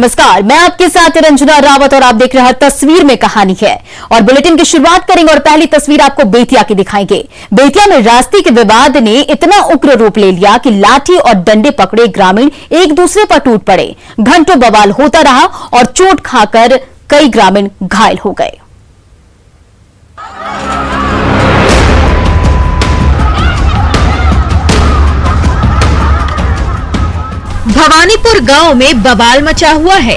नमस्कार, मैं आपके साथ रंजना रावत और आप देख रहे हैं तस्वीर में कहानी है। और बुलेटिन की शुरुआत करेंगे और पहली तस्वीर आपको बेतिया की दिखाएंगे। बेतिया में रास्ते के विवाद ने इतना उग्र रूप ले लिया कि लाठी और डंडे पकड़े ग्रामीण एक दूसरे पर टूट पड़े। घंटों बवाल होता रहा और चोट खाकर कई ग्रामीण घायल हो गए। भवानीपुर गांव में बवाल मचा हुआ है।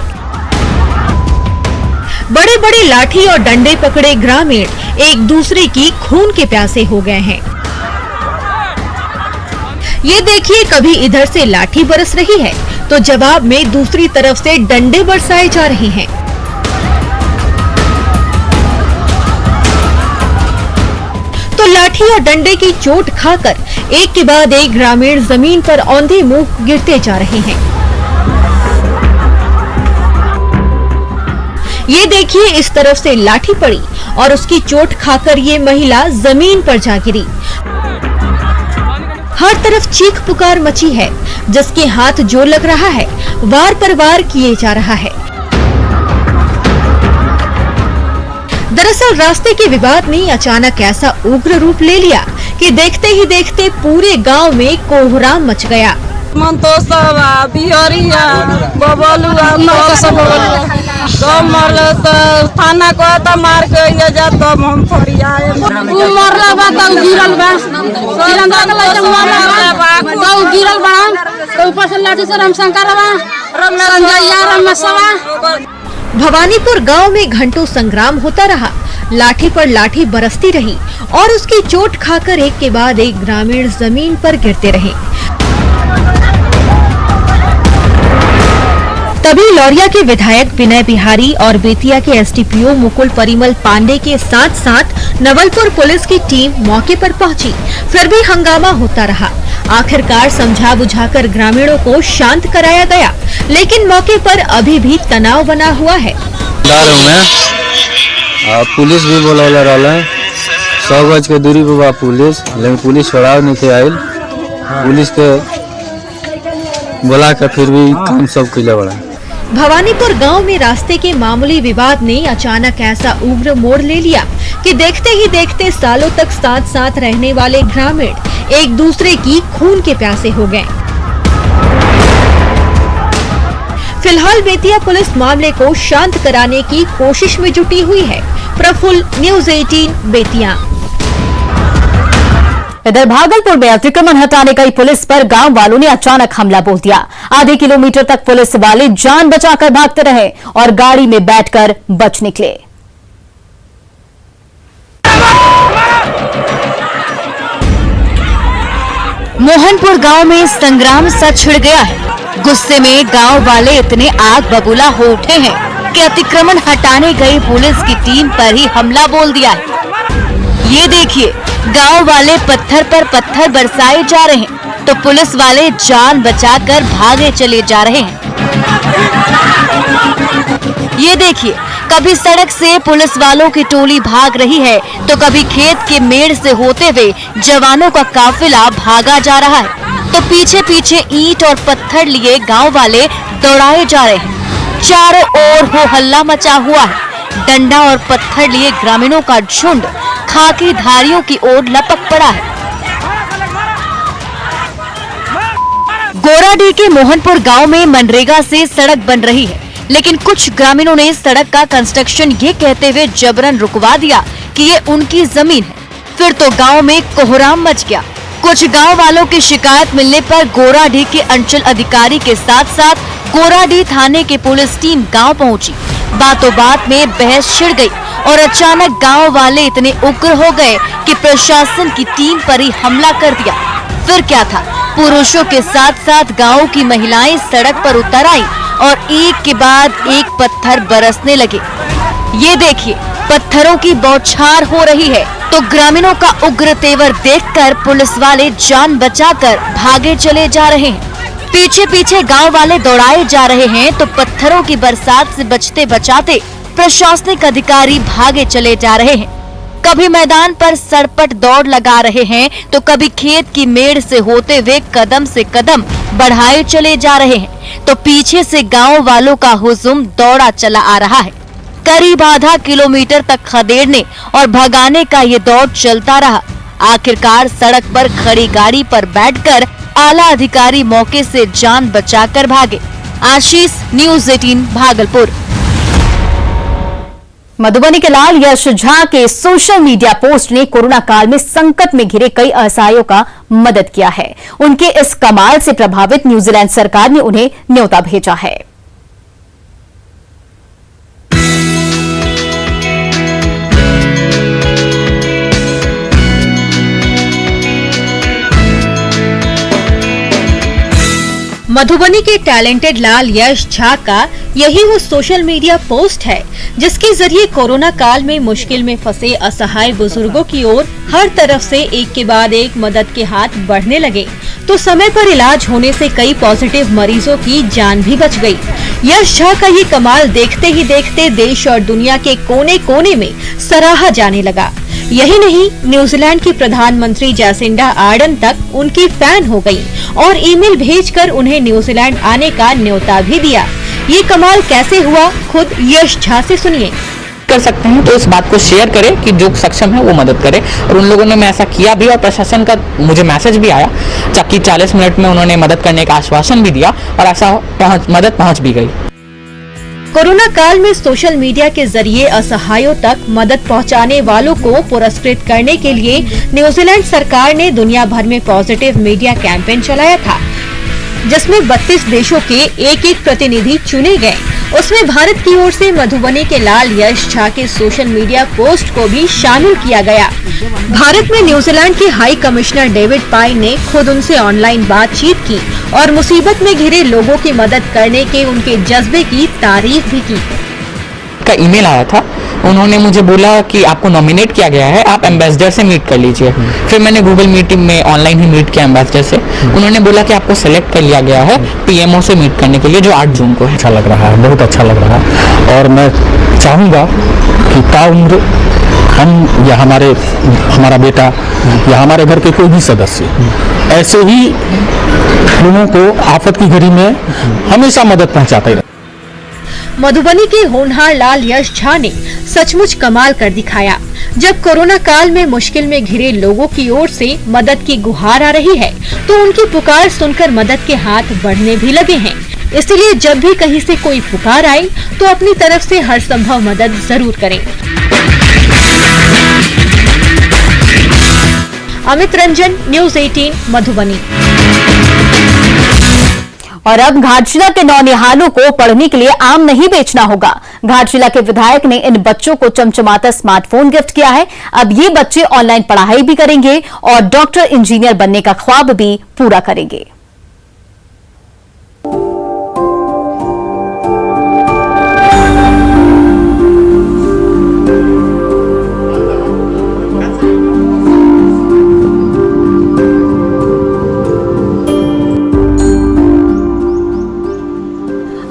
बड़े बड़े लाठी और डंडे पकड़े ग्रामीण एक दूसरे की खून के प्यासे हो गए हैं। ये देखिए, कभी इधर से लाठी बरस रही है तो जवाब में दूसरी तरफ से डंडे बरसाए जा रहे हैं। तो लाठी और डंडे की चोट खाकर एक के बाद एक ग्रामीण जमीन पर औंधे मुंह गिरते जा रहे हैं। ये देखिए, इस तरफ से लाठी पड़ी और उसकी चोट खाकर ये महिला जमीन पर जा गिरी। हर तरफ चीख पुकार मची है। जिसके हाथ जो लग रहा है वार पर वार किए जा रहा है। दरअसल रास्ते के विवाद ने अचानक ऐसा उग्र रूप ले लिया कि देखते ही देखते पूरे गांव में कोहराम मच गया। थाना को तो मार के जा तो हम थोड़ी आए मरला बा तो गिरल बा तो गिरल बा तो ऊपर से लाठी से रामशंकर बा संजय रामसवा। भवानीपुर गांव में घंटों संग्राम होता रहा। लाठी पर लाठी बरसती रही और उसकी चोट खाकर एक के बाद एक ग्रामीण जमीन पर गिरते रहे। तभी लौरिया के विधायक विनय बिहारी और बेतिया के एसडीपीओ मुकुल परिमल पांडे के साथ साथ नवलपुर पुलिस की टीम मौके पर पहुंची। फिर भी हंगामा होता रहा। आखिरकार समझा बुझाकर ग्रामीणों को शांत कराया गया, लेकिन मौके पर अभी भी तनाव बना हुआ है। पुलिस भी बोला रहा 100 गज के दूरी पे बा पुलिस, लेकिन पुलिस छोड़ाव नहीं थे आयल। पुलिस के बोला के फिर भी काम सब किया बड़ा। भवानीपुर गांव में रास्ते के मामूली विवाद ने अचानक ऐसा उग्र मोड़ ले लिया कि देखते ही देखते सालों तक साथ साथ रहने वाले ग्रामीण एक दूसरे की खून के प्यासे हो गए। फिलहाल बेतिया पुलिस मामले को शांत कराने की कोशिश में जुटी हुई है। प्रफुल्ल, न्यूज़ 18 बेतिया। इधर भागलपुर में अतिक्रमण हटाने गई पुलिस पर गांव वालों ने अचानक हमला बोल दिया। आधे किलोमीटर तक पुलिस वाले जान बचाकर भागते रहे और गाड़ी में बैठकर बच निकले। मोहनपुर गांव में संग्राम सा छिड़ गया है। गुस्से में गांव वाले इतने आग बबूला हो उठे हैं कि अतिक्रमण हटाने गई पुलिस की टीम पर ही हमला बोल दिया है। ये देखिए, गांव वाले पत्थर पर पत्थर बरसाए जा रहे हैं तो पुलिस वाले जान बचाकर भागे चले जा रहे हैं। ये देखिए, कभी सड़क से पुलिस वालों की टोली भाग रही है तो कभी खेत के मेड़ से होते हुए जवानों का काफिला भागा जा रहा है, तो पीछे पीछे ईंट और पत्थर लिए गांव वाले दौड़ाए जा रहे हैं। चारों ओर हो हल्ला मचा हुआ है। डंडा और पत्थर लिए ग्रामीणों का झुंड खाकी धारियों की ओर लपक पड़ा है। गोराडीह के मोहनपुर गांव में मनरेगा से सड़क बन रही है, लेकिन कुछ ग्रामीणों ने सड़क का कंस्ट्रक्शन ये कहते हुए जबरन रुकवा दिया कि ये उनकी जमीन है। फिर तो गांव में कोहराम मच गया। कुछ गांव वालों की शिकायत मिलने पर गोराडीह के अंचल अधिकारी के साथ साथ गोराडीह थाने की पुलिस टीम गांव पहुंची। बातों बात में बहस छिड़ गई और अचानक गांव वाले इतने उग्र हो गए कि प्रशासन की टीम पर ही हमला कर दिया। फिर क्या था, पुरुषों के साथ साथ गांव की महिलाएं सड़क पर उतर आई और एक के बाद एक पत्थर बरसने लगे। ये देखिए, पत्थरों की बौछार हो रही है तो ग्रामीणों का उग्र तेवर देखकर पुलिस वाले जान बचाकर भागे चले जा रहे हैं। पीछे पीछे गांव वाले दौड़ाए जा रहे हैं तो पत्थरों की बरसात से बचते बचाते प्रशासनिक अधिकारी भागे चले जा रहे हैं। कभी मैदान पर सरपट दौड़ लगा रहे हैं तो कभी खेत की मेड़ से होते हुए कदम से कदम बढ़ाए चले जा रहे हैं। तो पीछे से गांव वालों का हुजूम दौड़ा चला आ रहा है। करीब आधा किलोमीटर तक खदेड़ने और भगाने का ये दौड़ चलता रहा। आखिरकार सड़क पर खड़ी गाड़ी पर बैठकर आला अधिकारी मौके से जान बचाकर भागे। आशीष, न्यूज़ 18 भागलपुर। मधुबनी के लाल यश झा के सोशल मीडिया पोस्ट ने कोरोना काल में संकट में घिरे कई असहायों का मदद किया है। उनके इस कमाल से प्रभावित न्यूजीलैंड सरकार ने उन्हें न्योता भेजा है। मधुबनी के टैलेंटेड लाल यश झा का यही वो सोशल मीडिया पोस्ट है जिसके जरिए कोरोना काल में मुश्किल में फंसे असहाय बुजुर्गों की ओर हर तरफ से एक के बाद एक मदद के हाथ बढ़ने लगे, तो समय पर इलाज होने से कई पॉजिटिव मरीजों की जान भी बच गई। यश झा का ये कमाल देखते ही देखते देश और दुनिया के कोने कोने में सराहा जाने लगा। यही नहीं, न्यूजीलैंड की प्रधानमंत्री जैसिंडा आर्डन तक उनकी फैन हो गई और ईमेल भेजकर उन्हें न्यूजीलैंड आने का न्योता भी दिया। ये कमाल कैसे हुआ, खुद यश झा से सुनिए। कर सकते हैं तो इस बात को शेयर करें कि जो सक्षम है वो मदद करे, और उन लोगों ने मैं ऐसा किया भी और प्रशासन का मुझे मैसेज भी आया ताकि 40 मिनट में उन्होंने मदद करने का आश्वासन भी दिया और ऐसा मदद पहुंच भी गई। कोरोना काल में सोशल मीडिया के जरिए असहायों तक मदद पहुंचाने वालों को पुरस्कृत करने के लिए न्यूजीलैंड सरकार ने दुनिया भर में पॉजिटिव मीडिया कैंपेन चलाया था, जिसमें 32 देशों के एक प्रतिनिधि चुने गए। उसमें भारत की ओर से मधुबनी के लाल यश झा के सोशल मीडिया पोस्ट को भी शामिल किया गया। भारत में न्यूजीलैंड के हाई कमिश्नर डेविड पाई ने खुद उनसे ऑनलाइन बातचीत की और मुसीबत में घिरे लोगों की मदद करने के उनके जज्बे की तारीफ भी की। का ईमेल आया था, उन्होंने मुझे बोला कि आपको नॉमिनेट किया गया है, आप एम्बेसडर से मीट कर लीजिए। फिर मैंने गूगल मीटिंग में ऑनलाइन ही मीट किया एम्बेसडर से। उन्होंने बोला कि आपको सेलेक्ट कर लिया गया है पीएमओ से मीट करने के लिए, जो 8 जून को है। अच्छा लग रहा है, बहुत अच्छा लग रहा है, और मैं चाहूँगा कि ताउम्र हम या हमारा बेटा या हमारे घर के कोई भी सदस्य ऐसे ही लोगों को आफत की घड़ी में हमेशा मदद पहुँचाते रहे। मधुबनी के होनहार लाल यश झा ने सचमुच कमाल कर दिखाया। जब कोरोना काल में मुश्किल में घिरे लोगों की ओर से मदद की गुहार आ रही है, तो उनकी पुकार सुनकर मदद के हाथ बढ़ने भी लगे हैं। इसलिए जब भी कहीं से कोई पुकार आए तो अपनी तरफ से हर संभव मदद जरूर करें। अमित रंजन, न्यूज़ 18 मधुबनी। और अब घाटशिला के नौनिहालों को पढ़ने के लिए आम नहीं बेचना होगा। घाटशिला के विधायक ने इन बच्चों को चमचमाता स्मार्टफोन गिफ्ट किया है। अब ये बच्चे ऑनलाइन पढ़ाई भी करेंगे और डॉक्टर, इंजीनियर बनने का ख्वाब भी पूरा करेंगे।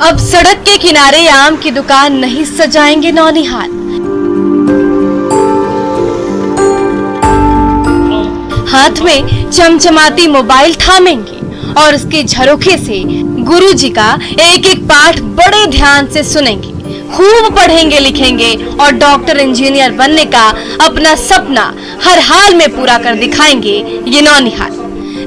अब सड़क के किनारे आम की दुकान नहीं सजाएंगे नौनिहाल। हाथ में चमचमाती मोबाइल थामेंगे और उसके झरोखे से गुरुजी का एक एक पाठ बड़े ध्यान से सुनेंगे। खूब पढ़ेंगे लिखेंगे और डॉक्टर, इंजीनियर बनने का अपना सपना हर हाल में पूरा कर दिखाएंगे ये नौनिहाल।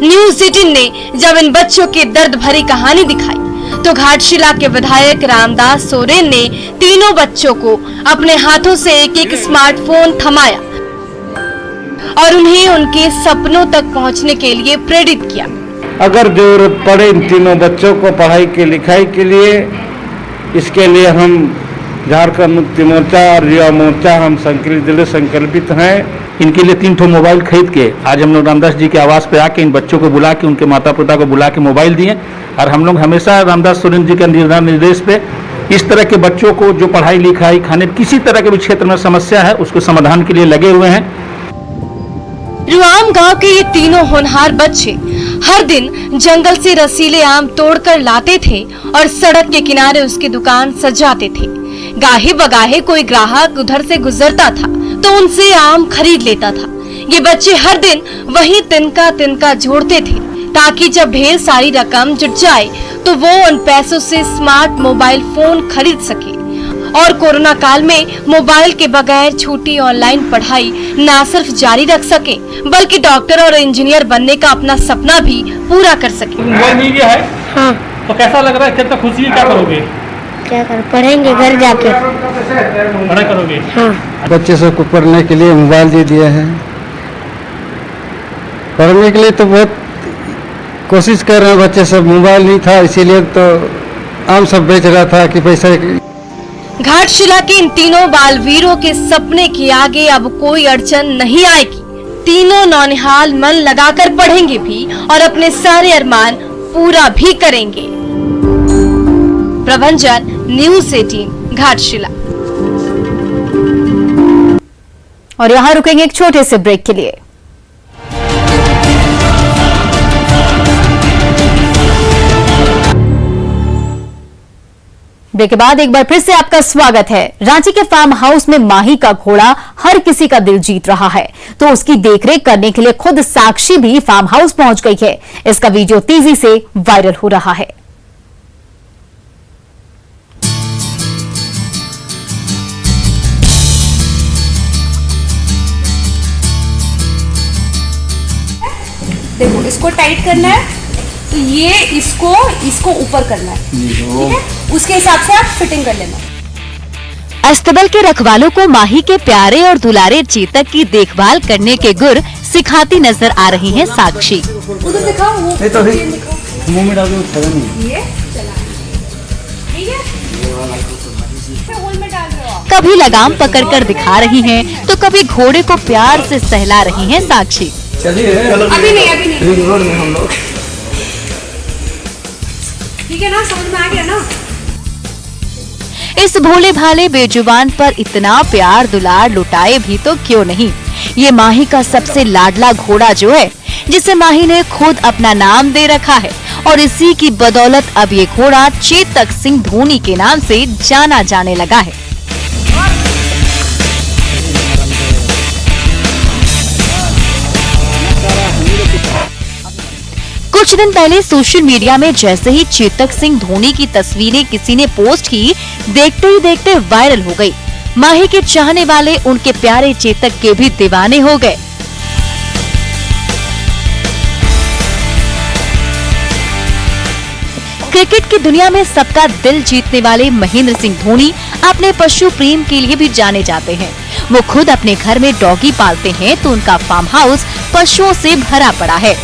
न्यूज़ 18 ने जब इन बच्चों की दर्द भरी कहानी दिखाई तो घाटशिला के विधायक रामदास सोरेन ने तीनों बच्चों को अपने हाथों से एक एक स्मार्टफोन थमाया और उन्हें उनके सपनों तक पहुंचने के लिए प्रेरित किया। अगर जरूरत पड़े इन तीनों बच्चों को पढ़ाई के लिखाई के लिए, इसके लिए हम झारखंड मुक्ति मोर्चा और युवा मोर्चा हम संकल्पित हैं। इनके लिए 3 मोबाइल खरीद के आज हम लोग रामदास जी के आवास पे आके इन बच्चों को बुला के, उनके माता पिता को बुला के मोबाइल दिए। और हम लोग हमेशा रामदास सोरेन जी के निर्देश पे इस तरह के बच्चों को जो पढ़ाई लिखाई, खाने, किसी तरह के भी क्षेत्र में समस्या है उसको समाधान के लिए लगे हुए हैं। रुआम गांव के ये तीनों होनहार बच्चे हर दिन जंगल से रसीले आम तोड़कर लाते थे और सड़क के किनारे उसकी दुकान सजाते थे। गाहे बगाहे कोई ग्राहक उधर से गुजरता था तो उनसे आम खरीद लेता था। ये बच्चे हर दिन वही तिनका तिनका जोड़ते थे। ताकि जब ढेर सारी रकम जुट जाए तो वो उन पैसों से स्मार्ट मोबाइल फोन खरीद सके और कोरोना काल में मोबाइल के बगैर छोटी ऑनलाइन पढ़ाई न सिर्फ जारी रख सके बल्कि डॉक्टर और इंजीनियर बनने का अपना सपना भी पूरा कर सके। मोबाइल मिल गया है? हाँ। तो कैसा लग रहा है? कितना खुशी है? क्या करोगे? क्या कर पढ़ेंगे घर जाके। पढ़ाई करोगे? हाँ। बच्चे सबको पढ़ने के लिए मोबाइल दे दिया है। पढ़ने के लिए तो बहुत कोशिश कर रहे हैं बच्चे सब। मोबाइल नहीं था इसीलिए तो आम सब बेच रहा था कि पैसा। घाटशिला के इन तीनों बालवीरों के सपने के आगे अब कोई अड़चन नहीं आएगी। तीनों नौनिहाल मन लगाकर पढ़ेंगे भी और अपने सारे अरमान पूरा भी करेंगे। प्रभंजन, न्यूज़ 18, घाटशिला। और यहाँ रुकेंगे एक छोटे से ब्रेक के लिए। ब्रेक के बाद एक बार फिर से आपका स्वागत है। रांची के फार्म हाउस में माही का घोड़ा हर किसी का दिल जीत रहा है, तो उसकी देखरेख करने के लिए खुद साक्षी भी फार्म हाउस पहुंच गई है। इसका वीडियो तेजी से वायरल हो रहा है। देखो, इसको टाइट करना है तो ये इसको ऊपर करना है, ठीक है? उसके हिसाब से आप फिटिंग कर लेना। अस्तबल के रखवालों को माही के प्यारे और दुलारे चेतक की देखभाल करने के गुर सिखाती नजर आ रही हैं साक्षी। उधर दिखाओ, वो मुंह में डाल दो। ये चला, ठीक है? होल में डाल रहे हो आप। कभी लगाम पकड़कर दिखा रही हैं, तो कभी घोड़े को प्यार से सहला रही हैं साक्षी। अभी नहीं रोड में हम लोग, ठीक है ना? समझ में आ गया ना? इस भोले भाले बेजुबान पर इतना प्यार दुलार लुटाए भी तो क्यों नहीं। ये माही का सबसे लाडला घोड़ा जो है, जिसे माही ने खुद अपना नाम दे रखा है, और इसी की बदौलत अब ये घोड़ा चेतक सिंह धोनी के नाम से जाना जाने लगा है। कुछ दिन पहले सोशल मीडिया में जैसे ही चेतक सिंह धोनी की तस्वीरें किसी ने पोस्ट की, देखते ही देखते वायरल हो गई। माही के चाहने वाले उनके प्यारे चेतक के भी दीवाने हो गए। क्रिकेट की दुनिया में सबका दिल जीतने वाले महेंद्र सिंह धोनी अपने पशु प्रेम के लिए भी जाने जाते हैं। वो खुद अपने घर में डॉगी पालते हैं, तो उनका फार्म हाउस पशुओं से भरा पड़ा है।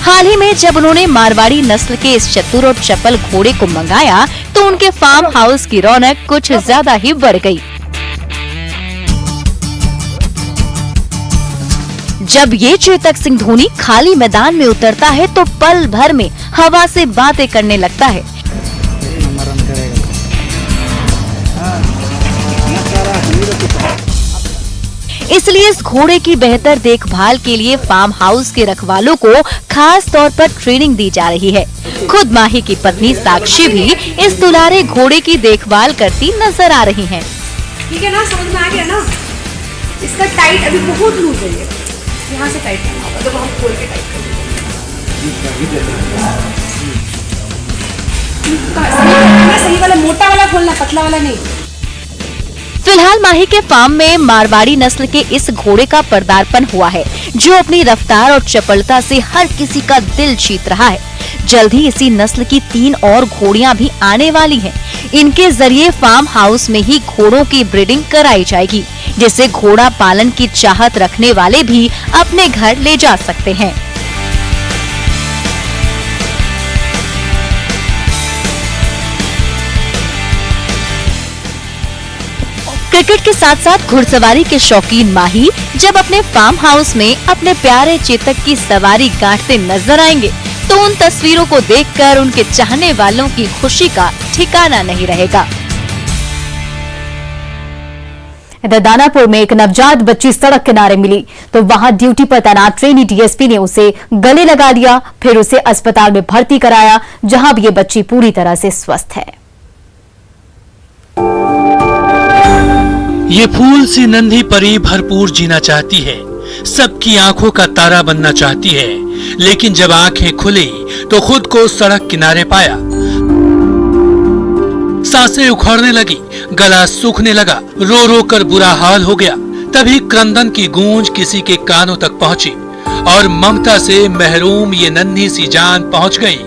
हाल ही में जब उन्होंने मारवाड़ी नस्ल के इस चतुर और चपल घोड़े को मंगाया, तो उनके फार्म हाउस की रौनक कुछ ज्यादा ही बढ़ गई। जब ये चेतक सिंह धोनी खाली मैदान में उतरता है, तो पल भर में हवा से बातें करने लगता है। इसलिए इस घोड़े की बेहतर देखभाल के लिए फार्म हाउस के रखवालों को खास तौर पर ट्रेनिंग दी जा रही है। खुद माही की पत्नी साक्षी भी इस दुलारे घोड़े की देखभाल करती नजर आ रही हैं। ठीक है ना? समझ में आ गया ना? इसका टाइट अभी बहुत लूज है, ये यहाँ से टाइट करना होगा, तो हम खोल के टाइट करेंगे। सही वाला मोटा वाला खोलना, पतला वाला नहीं। फिलहाल माही के फार्म में मारवाड़ी नस्ल के इस घोड़े का पदार्पण हुआ है, जो अपनी रफ्तार और चपलता से हर किसी का दिल जीत रहा है। जल्द ही इसी नस्ल की 3 और घोड़ियां भी आने वाली हैं। इनके जरिए फार्म हाउस में ही घोड़ों की ब्रीडिंग कराई जाएगी, जिसे घोड़ा पालन की चाहत रखने वाले भी अपने घर ले जा सकते हैं। क्रिकेट के साथ साथ घुड़सवारी के शौकीन माही जब अपने फार्म हाउस में अपने प्यारे चेतक की सवारी काटते नजर आएंगे, तो उन तस्वीरों को देखकर उनके चाहने वालों की खुशी का ठिकाना नहीं रहेगा। इधर दानापुर में एक नवजात बच्ची सड़क किनारे मिली, तो वहां ड्यूटी पर तैनात ट्रेनी डीएसपी ने उसे गले लगा दिया, फिर उसे अस्पताल में भर्ती कराया, जहां भी ये बच्ची पूरी तरह से स्वस्थ है। ये फूल सी नन्ही परी भरपूर जीना चाहती है, सबकी आंखों का तारा बनना चाहती है, लेकिन जब आंखें खुली तो खुद को सड़क किनारे पाया। सांसें उखड़ने लगी, गला सूखने लगा, रो रो कर बुरा हाल हो गया। तभी क्रंदन की गूंज किसी के कानों तक पहुंची और ममता से महरूम ये नन्ही सी जान पहुंच गई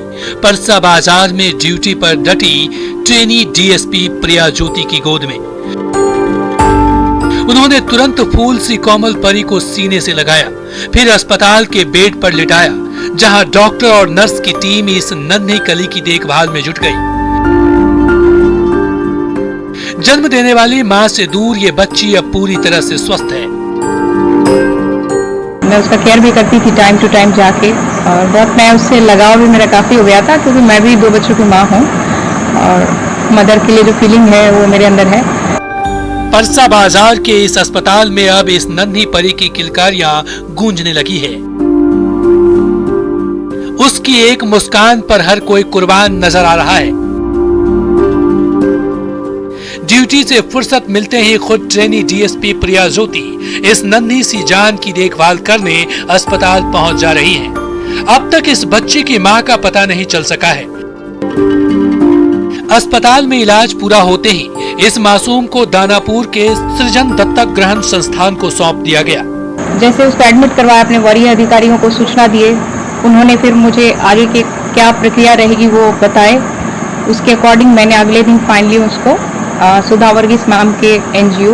परसा बाजार में ड्यूटी पर डटी ट्रेनी डीएसपी प्रिया ज्योति की गोद में। उन्होंने तुरंत फूल सी कोमल परी को सीने से लगाया, फिर अस्पताल के बेड पर लिटाया, जहां डॉक्टर और नर्स की टीम इस नन्ही कली की देखभाल में जुट गई। जन्म देने वाली मां से दूर ये बच्ची अब पूरी तरह से स्वस्थ है। मैं उसका केयर भी करती थी टाइम टू टाइम जाके, और बहुत मैं उससे लगाव भी मेरा काफ़ी हो गया था, क्योंकि मैं भी 2 बच्चों की माँ हूँ और मदर के लिए जो फीलिंग है वो मेरे अंदर है। परसा बाजार के इस अस्पताल में अब इस नन्ही परी की किलकारियां गूंजने लगी है। उसकी एक मुस्कान पर हर कोई कुर्बान नजर आ रहा है। ड्यूटी से फुर्सत मिलते ही खुद ट्रेनी डीएसपी प्रिया ज्योति इस नन्ही सी जान की देखभाल करने अस्पताल पहुंच जा रही हैं। अब तक इस बच्चे की मां का पता नहीं चल सका है। अस्पताल में इलाज पूरा होते ही इस मासूम को दानापुर के सृजन दत्तक ग्रहण संस्थान को सौंप दिया गया। जैसे उसको एडमिट करवाया, अपने वरीय अधिकारियों को सूचना दिए, उन्होंने फिर मुझे आगे की क्या प्रक्रिया रहेगी वो बताए। उसके अकॉर्डिंग मैंने अगले दिन फाइनली उसको सुधा वर्गीस मैम के एनजीओ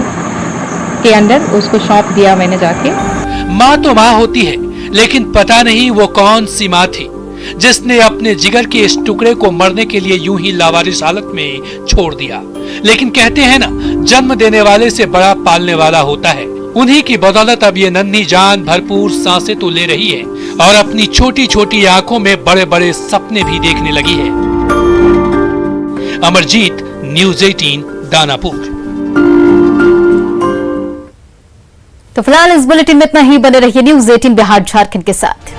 के अंदर उसको सौंप दिया मैंने जाके। माँ तो माँ होती है, लेकिन पता नहीं वो कौन सी माँ थी जिसने अपने जिगर के इस टुकड़े को मरने के लिए यूं ही लावारिस हालत में छोड़ दिया। लेकिन कहते हैं ना, जन्म देने वाले से बड़ा पालने वाला होता है। उन्हीं की बदौलत अब ये नन्ही जान भरपूर सांसें तो ले रही है और अपनी छोटी छोटी आंखों में बड़े बड़े सपने भी देखने लगी है। अमरजीत, न्यूज़ 18 दानापुर। तो फिलहाल इस बुलेटिन में इतना ही। बने रहिए न्यूज़ 18 बिहार झारखंड के साथ।